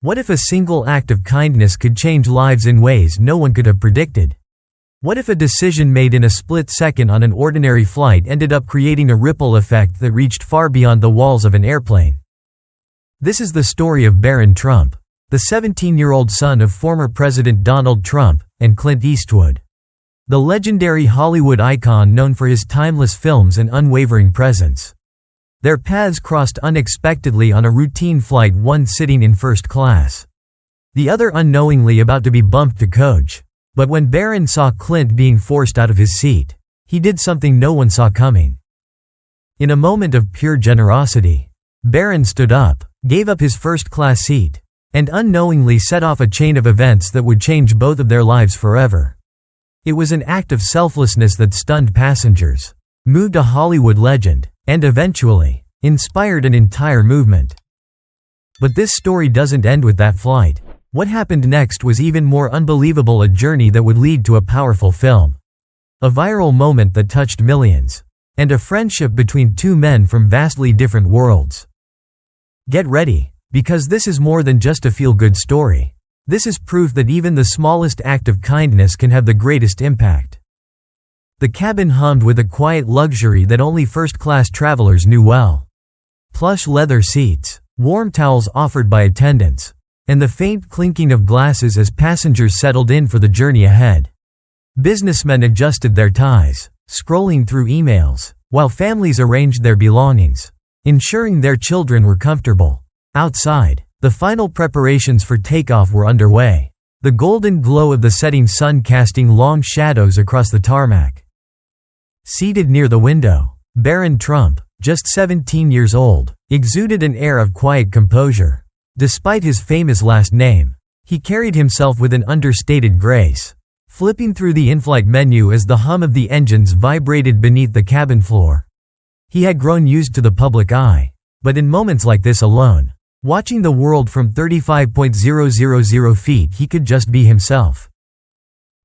What if a single act of kindness could change lives in ways no one could have predicted? What if a decision made in a split second on an ordinary flight ended up creating a ripple effect that reached far beyond the walls of an airplane? This is the story of Barron Trump, the 17-year-old son of former President Donald Trump and Clint Eastwood, the legendary Hollywood icon known for his timeless films and unwavering presence. Their paths crossed unexpectedly on a routine flight, one sitting in first class, the other unknowingly about to be bumped to coach. But when Barron saw Clint being forced out of his seat, he did something no one saw coming. In a moment of pure generosity, Barron stood up, gave up his first-class seat, and unknowingly set off a chain of events that would change both of their lives forever. It was an act of selflessness that stunned passengers, moved a Hollywood legend, and eventually inspired an entire movement. But this story doesn't end with that flight. What happened next was even more unbelievable, a journey that would lead to a powerful film, a viral moment that touched millions, and a friendship between two men from vastly different worlds. Get ready, because this is more than just a feel-good story. This is proof that even the smallest act of kindness can have the greatest impact. The cabin hummed with a quiet luxury that only first-class travelers knew well. Plush leather seats, warm towels offered by attendants, and the faint clinking of glasses as passengers settled in for the journey ahead. Businessmen adjusted their ties, scrolling through emails, while families arranged their belongings, ensuring their children were comfortable. Outside, the final preparations for takeoff were underway, the golden glow of the setting sun casting long shadows across the tarmac. Seated near the window, Barron Trump, just 17 years old, exuded an air of quiet composure. Despite his famous last name, he carried himself with an understated grace, flipping through the in-flight menu as the hum of the engines vibrated beneath the cabin floor. He had grown used to the public eye, but in moments like this alone, watching the world from 35,000 feet, he could just be himself.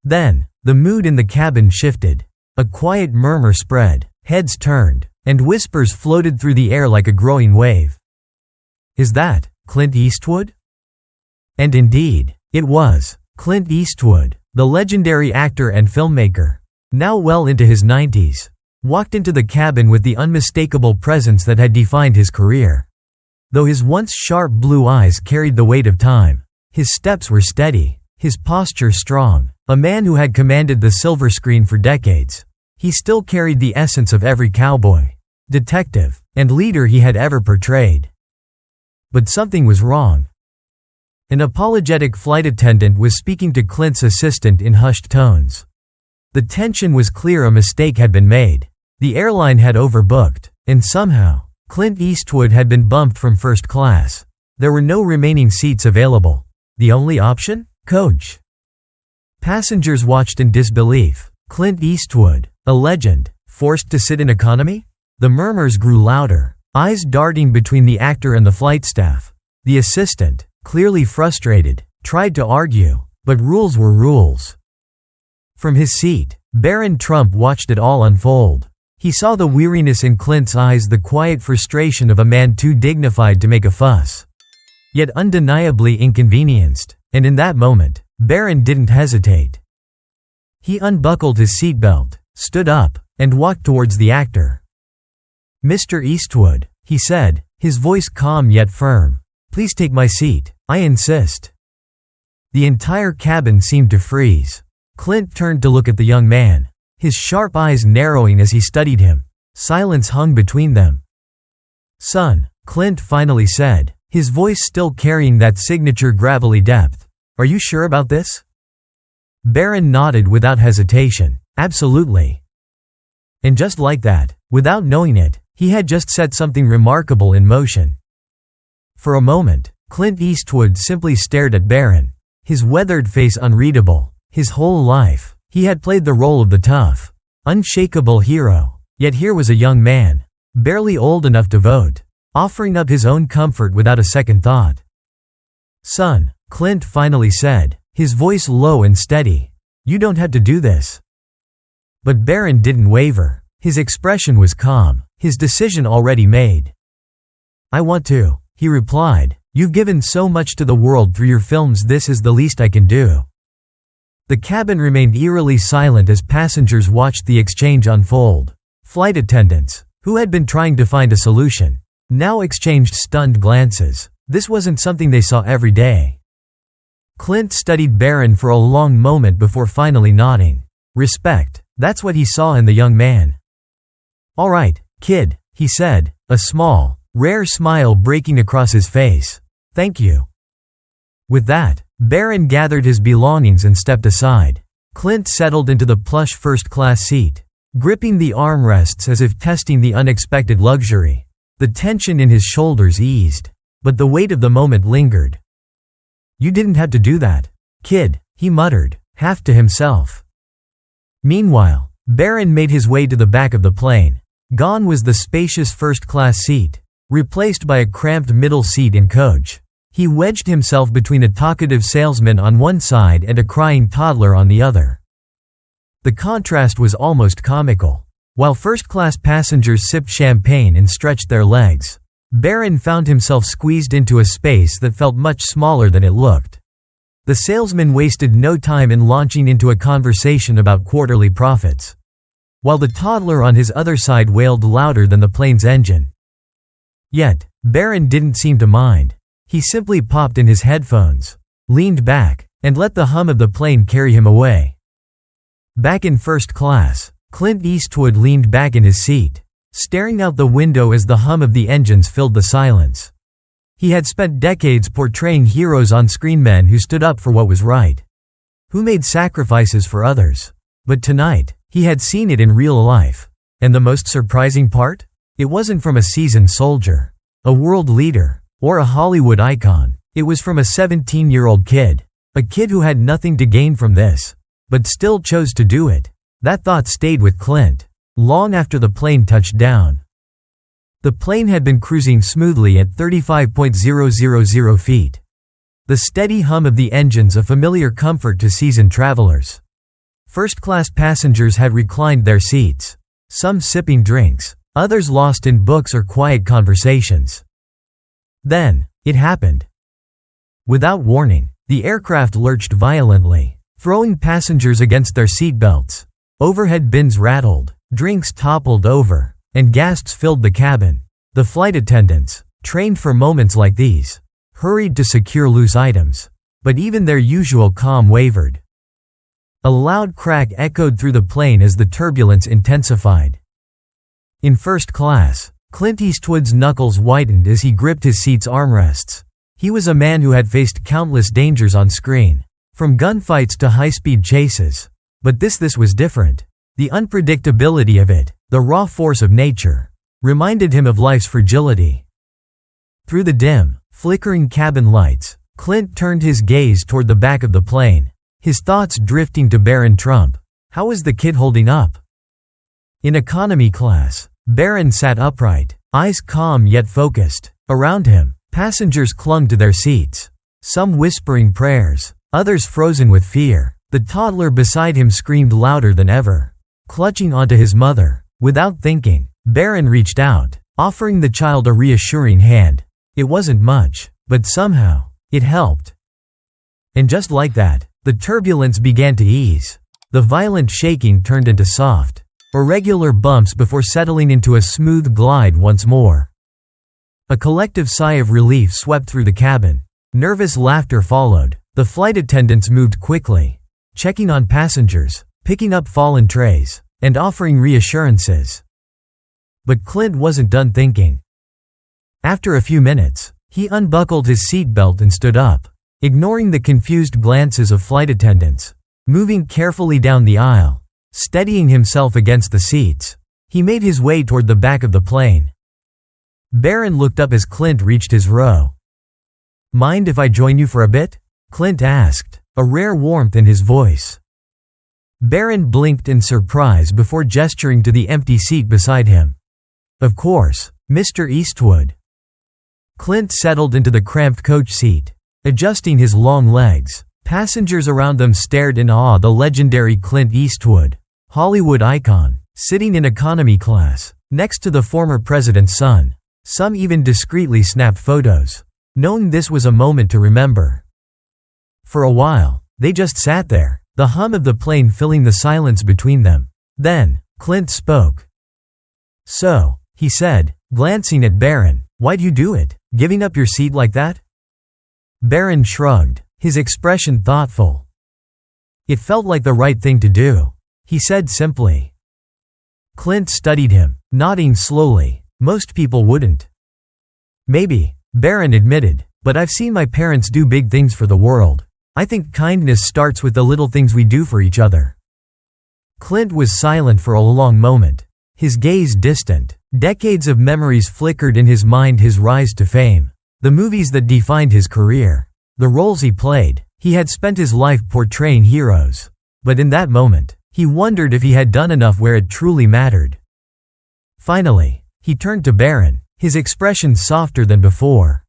Then, the mood in the cabin shifted. A quiet murmur spread, heads turned, and whispers floated through the air like a growing wave. Is that Clint Eastwood? And indeed, it was. Clint Eastwood, the legendary actor and filmmaker, now well into his 90s, walked into the cabin with the unmistakable presence that had defined his career. Though his once sharp blue eyes carried the weight of time, his steps were steady, his posture strong. A man who had commanded the silver screen for decades, he still carried the essence of every cowboy, detective, and leader he had ever portrayed. But something was wrong. An apologetic flight attendant was speaking to Clint's assistant in hushed tones. The tension was clear, a mistake had been made. The airline had overbooked, and somehow, Clint Eastwood had been bumped from first class. There were no remaining seats available. The only option? Coach. Passengers watched in disbelief. Clint Eastwood, a legend, forced to sit in economy? The murmurs grew louder, eyes darting between the actor and the flight staff. The assistant, clearly frustrated, tried to argue, but rules were rules. From his seat, Barron Trump watched it all unfold. He saw the weariness in Clint's eyes, the quiet frustration of a man too dignified to make a fuss, yet undeniably inconvenienced, and in that moment, Barron didn't hesitate. He unbuckled his seatbelt, stood up, and walked towards the actor. "Mr. Eastwood," he said, his voice calm yet firm, "please take my seat, I insist." The entire cabin seemed to freeze. Clint turned to look at the young man, his sharp eyes narrowing as he studied him. Silence hung between them. "Son," Clint finally said, his voice still carrying that signature gravelly depth, "are you sure about this?" Barron nodded without hesitation. "Absolutely." And just like that, without knowing it, he had just set something remarkable in motion. For a moment, Clint Eastwood simply stared at Barron, his weathered face unreadable. His whole life, he had played the role of the tough, unshakable hero. Yet here was a young man, barely old enough to vote, offering up his own comfort without a second thought. "Son," Clint finally said, his voice low and steady, "you don't have to do this." But Barron didn't waver. His expression was calm, his decision already made. "I want to," he replied, You've given so much to the world through your films, this is the least I can do." The cabin remained eerily silent as passengers watched the exchange unfold. Flight attendants, who had been trying to find a solution, now exchanged stunned glances. This wasn't something they saw every day. Clint studied Barron for a long moment before finally nodding. Respect, that's what he saw in the young man. "All right, kid," he said, a small, rare smile breaking across his face. "Thank you." With that, Barron gathered his belongings and stepped aside. Clint settled into the plush first-class seat, gripping the armrests as if testing the unexpected luxury. The tension in his shoulders eased, but the weight of the moment lingered. "You didn't have to do that, kid," he muttered, half to himself. Meanwhile, Barron made his way to the back of the plane. Gone was the spacious first-class seat, replaced by a cramped middle seat in coach. He wedged himself between a talkative salesman on one side and a crying toddler on the other. The contrast was almost comical. While first-class passengers sipped champagne and stretched their legs, Barron found himself squeezed into a space that felt much smaller than it looked. The salesman wasted no time in launching into a conversation about quarterly profits, while the toddler on his other side wailed louder than the plane's engine. Yet, Barron didn't seem to mind. He simply popped in his headphones, leaned back, and let the hum of the plane carry him away. Back in first class, Clint Eastwood leaned back in his seat, staring out the window as the hum of the engines filled the silence. He had spent decades portraying heroes on screen, men who stood up for what was right, who made sacrifices for others. But tonight, he had seen it in real life. And the most surprising part? It wasn't from a seasoned soldier, a world leader, or a Hollywood icon. It was from a 17-year-old kid. A kid who had nothing to gain from this, but still chose to do it. That thought stayed with Clint long after the plane touched down. The plane had been cruising smoothly at 35,000 feet. The steady hum of the engines a familiar comfort to seasoned travelers. First-class passengers had reclined their seats, some sipping drinks, others lost in books or quiet conversations. Then, it happened. Without warning, the aircraft lurched violently, throwing passengers against their seatbelts. Overhead bins rattled, drinks toppled over, and gasps filled the cabin. The flight attendants, trained for moments like these, hurried to secure loose items, but even their usual calm wavered. A loud crack echoed through the plane as the turbulence intensified. In first class, Clint Eastwood's knuckles whitened as he gripped his seat's armrests. He was a man who had faced countless dangers on screen, from gunfights to high-speed chases. But this was different. The unpredictability of it, the raw force of nature, reminded him of life's fragility. Through the dim, flickering cabin lights, Clint turned his gaze toward the back of the plane, his thoughts drifting to Barron Trump. How was the kid holding up? In economy class, Barron sat upright, eyes calm yet focused. Around him, passengers clung to their seats, some whispering prayers, others frozen with fear. The toddler beside him screamed louder than ever, clutching onto his mother. Without thinking, Barron reached out, offering the child a reassuring hand. It wasn't much, but somehow, it helped. And just like that, the turbulence began to ease. The violent shaking turned into soft, irregular bumps before settling into a smooth glide once more. A collective sigh of relief swept through the cabin. Nervous laughter followed. The flight attendants moved quickly, checking on passengers, picking up fallen trays, and offering reassurances. But Clint wasn't done thinking. After a few minutes, he unbuckled his seatbelt and stood up, ignoring the confused glances of flight attendants. Moving carefully down the aisle, steadying himself against the seats, he made his way toward the back of the plane. Barron looked up as Clint reached his row. "Mind if I join you for a bit?" Clint asked, a rare warmth in his voice. Barron blinked in surprise before gesturing to the empty seat beside him. "Of course, Mr. Eastwood." Clint settled into the cramped coach seat, adjusting his long legs. Passengers around them stared in awe. The legendary Clint Eastwood, Hollywood icon, sitting in economy class, next to the former president's son. Some even discreetly snapped photos. knowing this was a moment to remember. For a while, they just sat there, the hum of the plane filling the silence between them. Then, Clint spoke. "So," he said, glancing at Barron, "why'd you do it, giving up your seat like that?" Barron shrugged, his expression thoughtful. "It felt like the right thing to do," he said simply. Clint studied him, nodding slowly. "Most people wouldn't." "Maybe," Barron admitted, "but I've seen my parents do big things for the world. I think kindness starts with the little things we do for each other." Clint was silent for a long moment, his gaze distant. Decades of memories flickered in his mind: his rise to fame, the movies that defined his career, the roles he played. He had spent his life portraying heroes. But in that moment, he wondered if he had done enough where it truly mattered. Finally, he turned to Barron, his expression softer than before.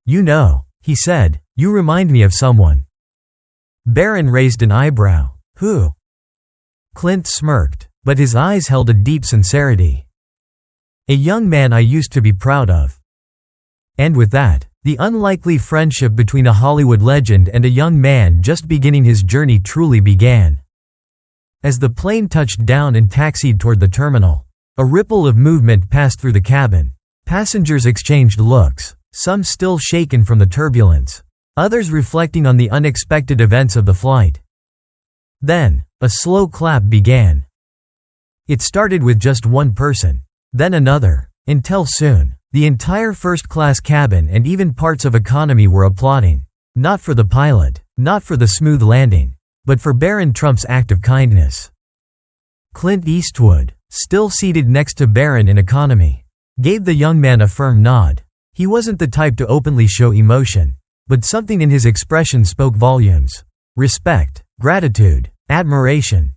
"You know," he said, "you remind me of someone." Barron raised an eyebrow. "Who?" Clint smirked, but his eyes held a deep sincerity. "A young man I used to be proud of." And with that, the unlikely friendship between a Hollywood legend and a young man just beginning his journey truly began. As the plane touched down and taxied toward the terminal, a ripple of movement passed through the cabin. Passengers exchanged looks, some still shaken from the turbulence, others reflecting on the unexpected events of the flight. Then, a slow clap began. It started with just one person, then another, until soon, the entire first-class cabin and even parts of economy were applauding. Not for the pilot, not for the smooth landing, but for Barron Trump's act of kindness. Clint Eastwood, still seated next to Barron in economy, gave the young man a firm nod. He wasn't the type to openly show emotion, but something in his expression spoke volumes. Respect, gratitude, admiration.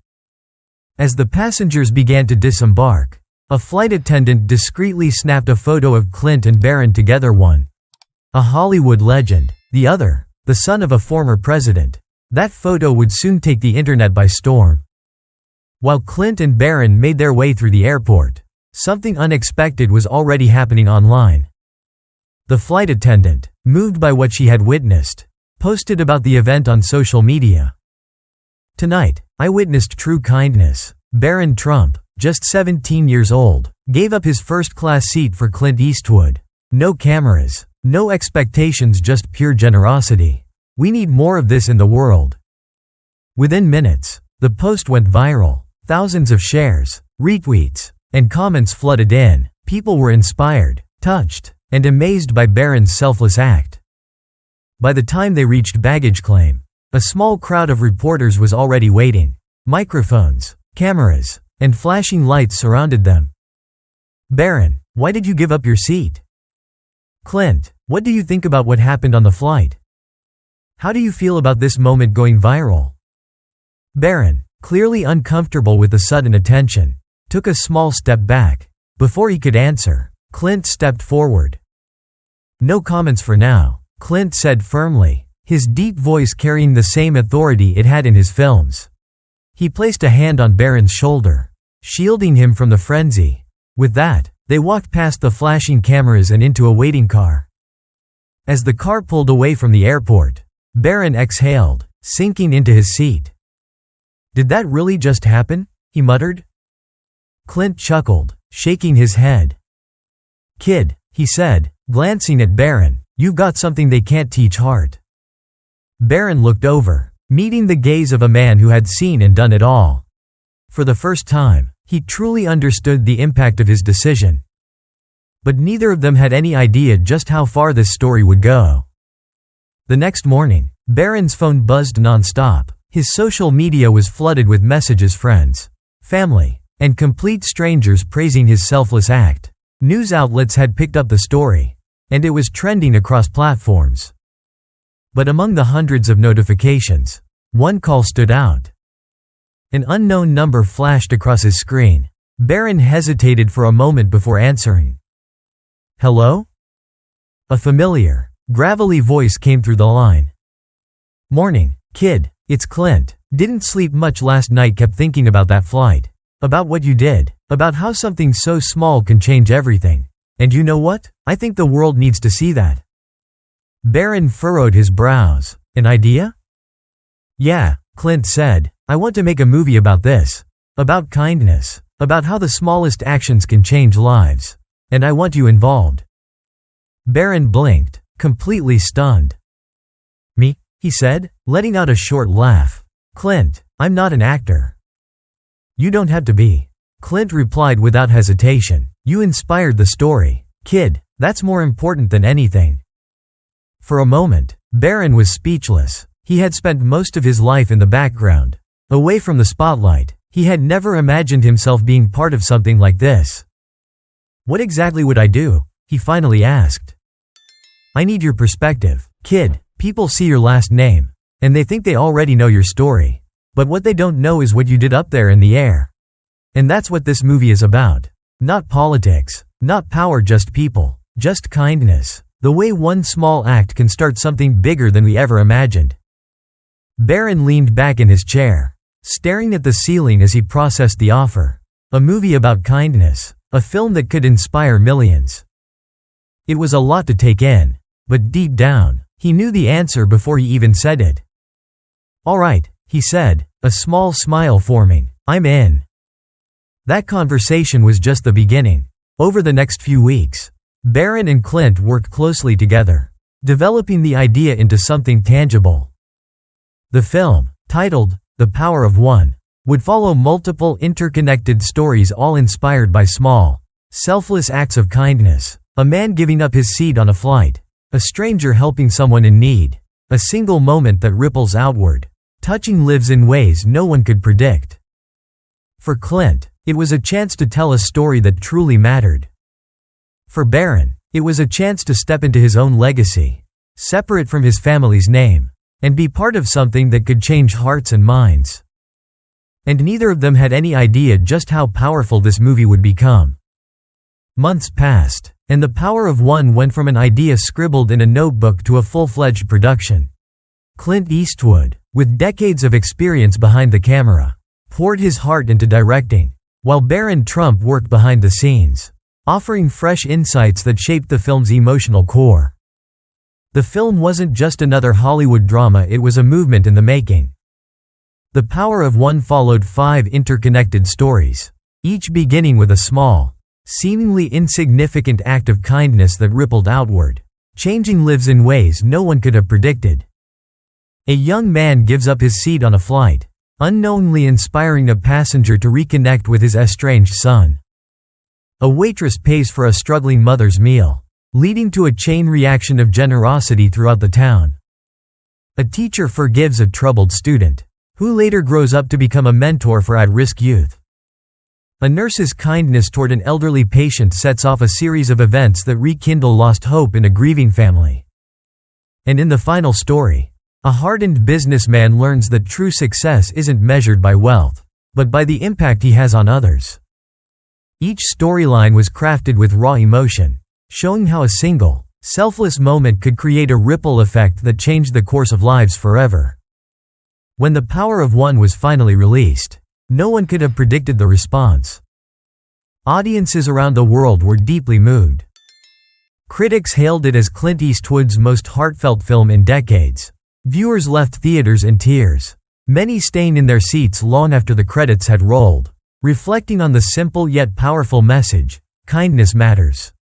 As the passengers began to disembark, a flight attendant discreetly snapped a photo of Clint and Barron together, one a Hollywood legend, the other the son of a former president. That photo would soon take the internet by storm. While Clint and Barron made their way through the airport, something unexpected was already happening online. The flight attendant, moved by what she had witnessed, posted about the event on social media. "Tonight, I witnessed true kindness. Barron Trump, just 17 years old, gave up his first-class seat for Clint Eastwood. No cameras, no expectations, just pure generosity. We need more of this in the world." Within minutes, the post went viral. Thousands of shares, retweets, and comments flooded in. People were inspired, touched, and amazed by Barron's selfless act. By the time they reached baggage claim, a small crowd of reporters was already waiting. Microphones, cameras, and flashing lights surrounded them. "Barron, why did you give up your seat?" "Clint, what do you think about what happened on the flight? How do you feel about this moment going viral?" Barron, clearly uncomfortable with the sudden attention, took a small step back. Before he could answer, Clint stepped forward. "No comments for now," Clint said firmly, his deep voice carrying the same authority it had in his films. He placed a hand on Barron's shoulder, shielding him from the frenzy. With that, they walked past the flashing cameras and into a waiting car. As the car pulled away from the airport, Barron exhaled, sinking into his seat. "Did that really just happen?" he muttered. Clint chuckled, shaking his head. "Kid," he said, glancing at Barron, "you've got something they can't teach: heart." Barron looked over, meeting the gaze of a man who had seen and done it all. For the first time, he truly understood the impact of his decision. But neither of them had any idea just how far this story would go. The next morning, Barron's phone buzzed nonstop. His social media was flooded with messages: friends, family, and complete strangers praising his selfless act. News outlets had picked up the story, and it was trending across platforms. But among the hundreds of notifications, one call stood out. An unknown number flashed across his screen. Barron hesitated for a moment before answering. "Hello?" A familiar, gravelly voice came through the line. "Morning, kid, it's Clint. Didn't sleep much last night, kept thinking about that flight. About what you did, about how something so small can change everything. And you know what? I think the world needs to see that." Barron furrowed his brows. An idea? Yeah, Clint said. I want to make a movie about this. About kindness. About how the smallest actions can change lives. And I want you involved. Barron blinked, completely stunned. Me? He said, letting out a short laugh. Clint, I'm not an actor. You don't have to be. Clint replied without hesitation. You inspired the story. Kid, that's more important than anything. For a moment, Barron was speechless. He had spent most of his life in the background, away from the spotlight. He had never imagined himself being part of something like this. What exactly would I do? He finally asked. I need your perspective. Kid, people see your last name, and they think they already know your story. But what they don't know is what you did up there in the air. And that's what this movie is about. Not politics, not power, just people, just kindness. The way one small act can start something bigger than we ever imagined. Barron leaned back in his chair, staring at the ceiling as he processed the offer. A movie about kindness, a film that could inspire millions. It was a lot to take in, but deep down, he knew the answer before he even said it. All right, he said, a small smile forming. I'm in. That conversation was just the beginning. Over the next few weeks, Barron and Clint worked closely together, developing the idea into something tangible. The film, titled The Power of One, would follow multiple interconnected stories all inspired by small, selfless acts of kindness. A man giving up his seat on a flight, a stranger helping someone in need, a single moment that ripples outward, touching lives in ways no one could predict. For Clint, it was a chance to tell a story that truly mattered. For Barron, it was a chance to step into his own legacy, separate from his family's name, and be part of something that could change hearts and minds. And neither of them had any idea just how powerful this movie would become. Months passed, and The Power of One went from an idea scribbled in a notebook to a full-fledged production. Clint Eastwood, with decades of experience behind the camera, poured his heart into directing, while Barron Trump worked behind the scenes, offering fresh insights that shaped the film's emotional core. The film wasn't just another Hollywood drama, it was a movement in the making. The Power of One followed 5 interconnected stories, each beginning with a small, seemingly insignificant act of kindness that rippled outward, changing lives in ways no one could have predicted. A young man gives up his seat on a flight, unknowingly inspiring a passenger to reconnect with his estranged son. A waitress pays for a struggling mother's meal, leading to a chain reaction of generosity throughout the town. A teacher forgives a troubled student, who later grows up to become a mentor for at-risk youth. A nurse's kindness toward an elderly patient sets off a series of events that rekindle lost hope in a grieving family. And in the final story, a hardened businessman learns that true success isn't measured by wealth, but by the impact he has on others. Each storyline was crafted with raw emotion, showing how a single, selfless moment could create a ripple effect that changed the course of lives forever. When The Power of One was finally released, no one could have predicted the response. Audiences around the world were deeply moved. Critics hailed it as Clint Eastwood's most heartfelt film in decades. Viewers left theaters in tears, many staying in their seats long after the credits had rolled, reflecting on the simple yet powerful message, kindness matters.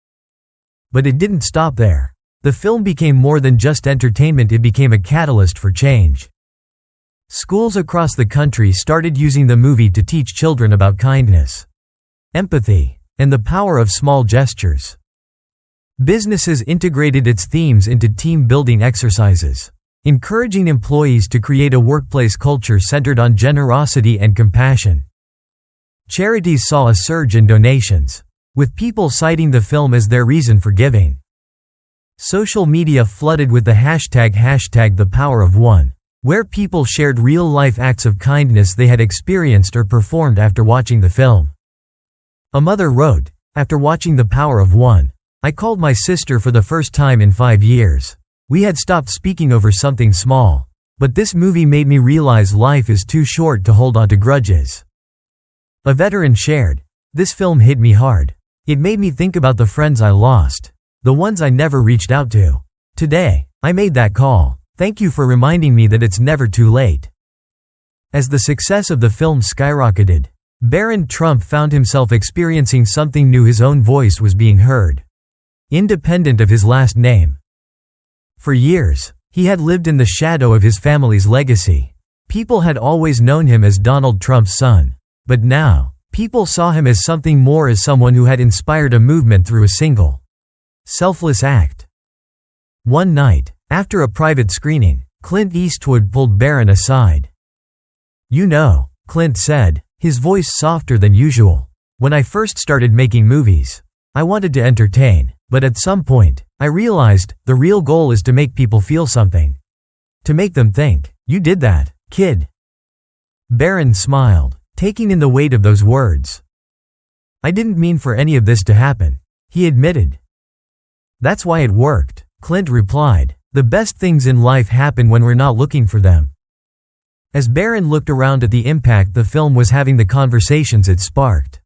But it didn't stop there. The film became more than just entertainment, it became a catalyst for change. Schools across the country started using the movie to teach children about kindness, empathy, and the power of small gestures. Businesses integrated its themes into team-building exercises, encouraging employees to create a workplace culture centered on generosity and compassion. Charities saw a surge in donations, with people citing the film as their reason for giving. Social media flooded with the hashtag The Power of One, where people shared real-life acts of kindness they had experienced or performed after watching the film. A mother wrote, "After watching The Power of One, I called my sister for the first time in 5 years. We had stopped speaking over something small, but this movie made me realize life is too short to hold on to grudges." A veteran shared, "This film hit me hard. It made me think about the friends I lost, the ones I never reached out to. Today, I made that call. Thank you for reminding me that it's never too late." As the success of the film skyrocketed, Barron Trump found himself experiencing something new. His own voice was being heard, independent of his last name. For years, he had lived in the shadow of his family's legacy. People had always known him as Donald Trump's son. But now, people saw him as something more, as someone who had inspired a movement through a single, selfless act. One night, after a private screening, Clint Eastwood pulled Barron aside. "You know," Clint said, his voice softer than usual, "when I first started making movies, I wanted to entertain, but at some point, I realized, the real goal is to make people feel something. To make them think. You did that, kid." Barron smiled, taking in the weight of those words. "I didn't mean for any of this to happen," he admitted. "That's why it worked," Clint replied. "The best things in life happen when we're not looking for them." As Barron looked around at the impact the film was having, the conversations it sparked,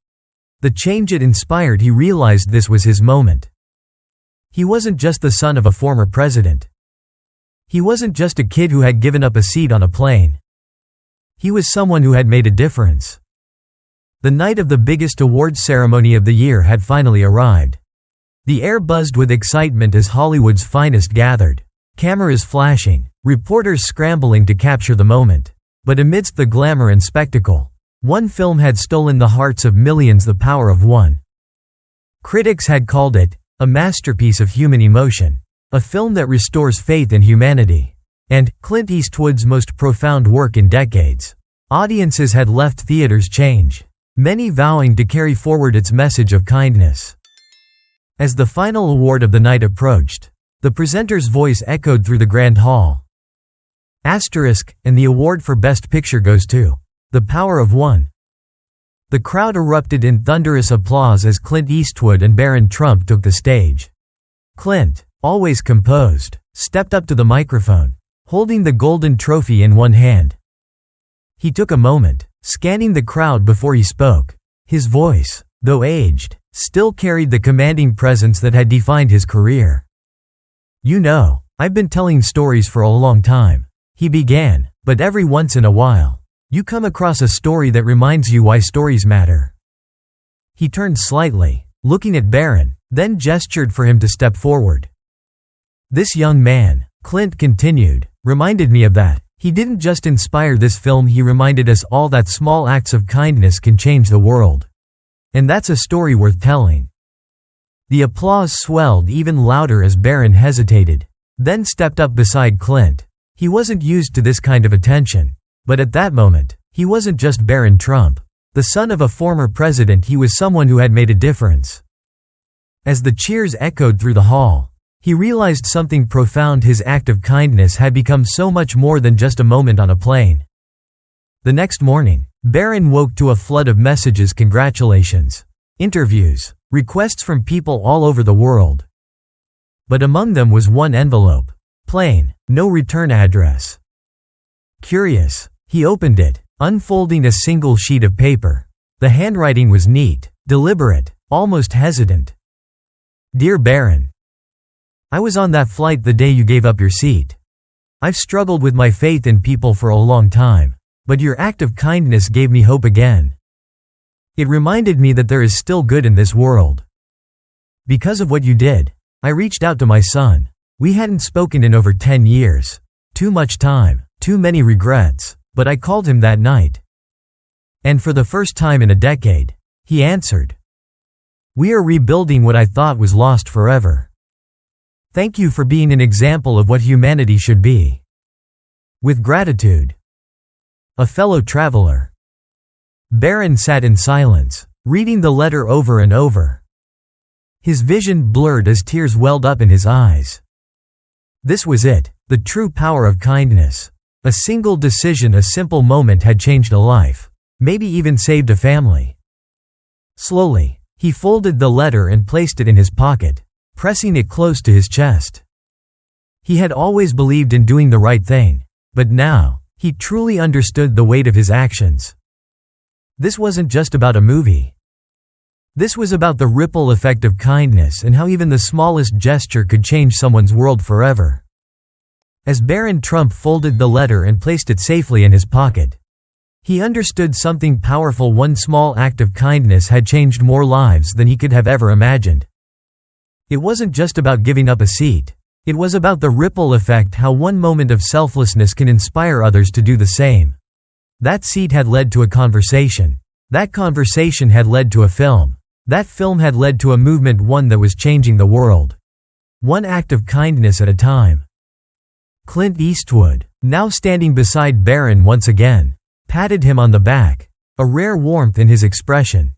the change it inspired, he realized this was his moment. He wasn't just the son of a former president. He wasn't just a kid who had given up a seat on a plane. He was someone who had made a difference. The night of the biggest awards ceremony of the year had finally arrived. The air buzzed with excitement as Hollywood's finest gathered. Cameras flashing, reporters scrambling to capture the moment. But amidst the glamour and spectacle, one film had stolen the hearts of millions: The Power of One. Critics had called it a masterpiece of human emotion, a film that restores faith in humanity, and Clint Eastwood's most profound work in decades. Audiences had left theaters changed, many vowing to carry forward its message of kindness. As the final award of the night approached, the presenter's voice echoed through the grand hall. And the award for Best Picture goes to The Power of One. The crowd erupted in thunderous applause as Clint Eastwood and Barron Trump took the stage. Clint, always composed, stepped up to the microphone, holding the golden trophy in one hand. He took a moment, scanning the crowd before he spoke. His voice, though aged, still carried the commanding presence that had defined his career. "You know, I've been telling stories for a long time," he began, "but every once in a while, you come across a story that reminds you why stories matter." He turned slightly, looking at Barron, then gestured for him to step forward. "This young man," Clint continued, "reminded me of that. He didn't just inspire this film, he reminded us all that small acts of kindness can change the world. And that's a story worth telling." The applause swelled even louder as Barron hesitated, then stepped up beside Clint. He wasn't used to this kind of attention. But at that moment, he wasn't just Barron Trump, the son of a former president, he was someone who had made a difference. As the cheers echoed through the hall, he realized something profound: his act of kindness had become so much more than just a moment on a plane. The next morning, Barron woke to a flood of messages: congratulations, interviews, requests from people all over the world. But among them was one envelope. Plain, no return address. Curious, he opened it, unfolding a single sheet of paper. The handwriting was neat, deliberate, almost hesitant. "Dear Barron, I was on that flight the day you gave up your seat. I've struggled with my faith in people for a long time, but your act of kindness gave me hope again. It reminded me that there is still good in this world. Because of what you did, I reached out to my son. We hadn't spoken in over 10 years. Too much time, too many regrets, but I called him that night. And for the first time in a decade, he answered. We are rebuilding what I thought was lost forever. Thank you for being an example of what humanity should be. With gratitude. A fellow traveler." Barron sat in silence, reading the letter over and over. His vision blurred as tears welled up in his eyes. This was it, the true power of kindness. A single decision, a simple moment had changed a life, maybe even saved a family. Slowly, he folded the letter and placed it in his pocket, pressing it close to his chest. He had always believed in doing the right thing, but now, he truly understood the weight of his actions. This wasn't just about a movie. This was about the ripple effect of kindness and how even the smallest gesture could change someone's world forever. as Barron Trump folded the letter and placed it safely in his pocket. He understood something powerful. One small act of kindness had changed more lives than he could have ever imagined. It wasn't just about giving up a seat. It was about the ripple effect, how one moment of selflessness can inspire others to do the same. That seat had led to a conversation. That conversation had led to a film. That film had led to a movement, one that was changing the world. One act of kindness at a time. Clint Eastwood, now standing beside Barron once again, patted him on the back, a rare warmth in his expression.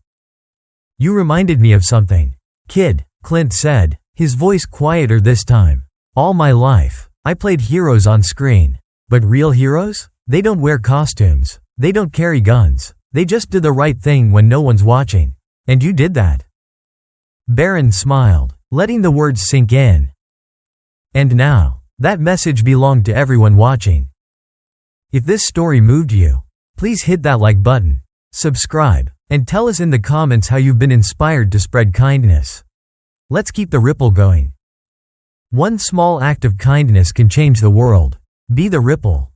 "You reminded me of something, kid," Clint said, his voice quieter this time. "All my life, I played heroes on screen. But real heroes? They don't wear costumes. They don't carry guns. They just do the right thing when no one's watching. And you did that." Barron smiled, letting the words sink in. And now, that message belonged to everyone watching. If this story moved you, please hit that like button, subscribe, and tell us in the comments how you've been inspired to spread kindness. Let's keep the ripple going. One small act of kindness can change the world. Be the ripple.